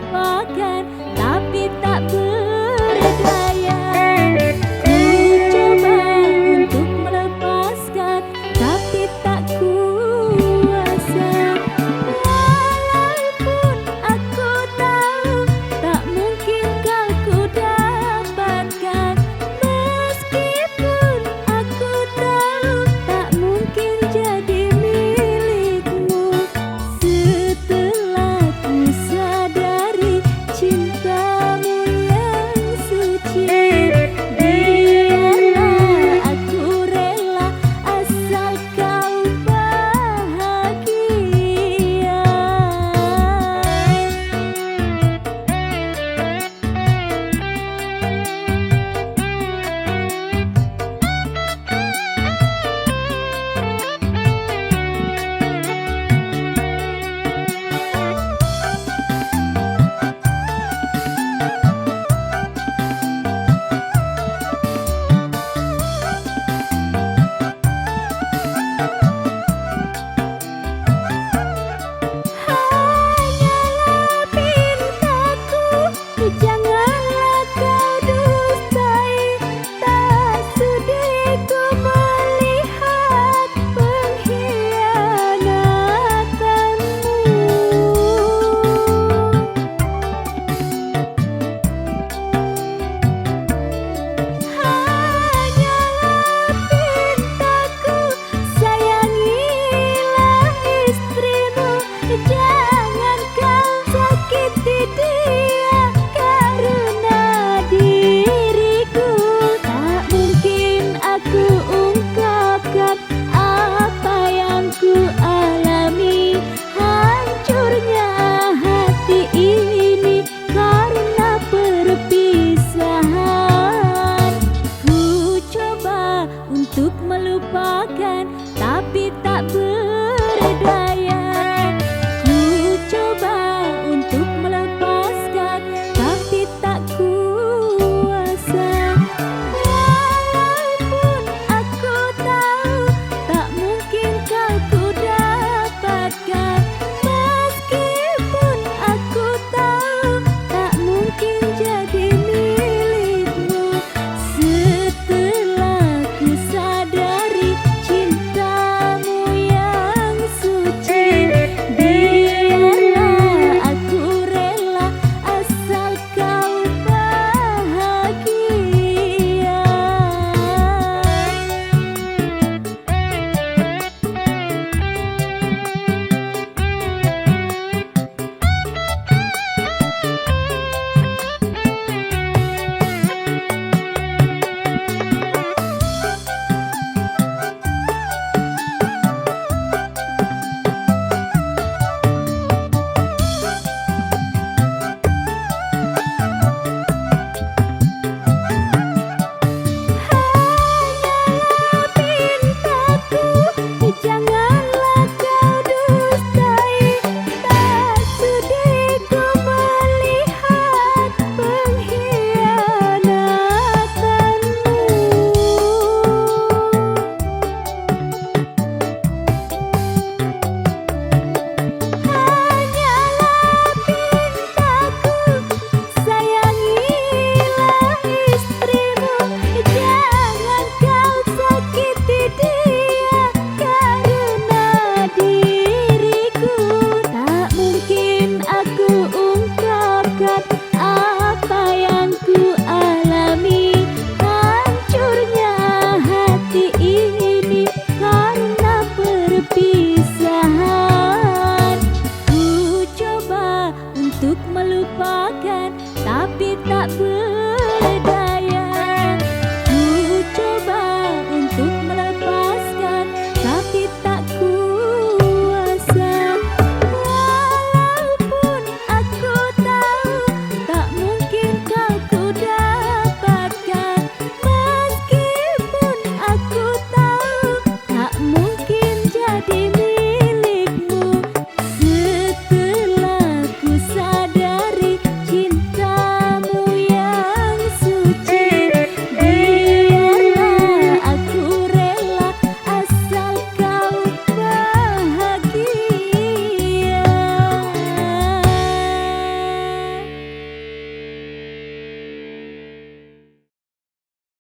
melupakan, tapi tak berdaya. Ku coba untuk melepaskan, tapi tak kuasa. Walaupun aku tahu tak mungkin kau ku dapatkan, meskipun aku tahu tak mungkin jadi milikmu. Setelah ku sadari cintamu yang suci, biarlah aku rela asal kau bahagia. Hanyalah pintaku, janganlah kau dustai. Tak sudi ku melihat pengkhianatanmu. Hanyalah pintaku, sayangilah istrimu. Jangan kau sakiti dia karena diriku. Tak mungkin aku ungkapkan apa yang ku alami. Hancurnya hati ini karena perpisahan. Ku coba untuk melupakan, tapi tak berdaya. Ku coba untuk melepaskan, tapi tak kuasa. Walaupun aku tahu tak mungkin kau ku dapatkan, meskipun aku tahu tak mungkin jadi milikmu. Setelah ku sadari cintamu yang suci, biarlah aku rela asal kau bahagia. Hanyalah pintaku, janganlah kau dustai. Tak sudi ku melihat pengkhianatanmu. Hanyalah pintaku, sayangilah istrimu. Jangan kau sakiti dia karena diriku. Tak mungkin aku ungkapkan apa yang ku alami. Hancurnya hati ini karena perpisahan. Ku coba untuk melupakan, tapi tak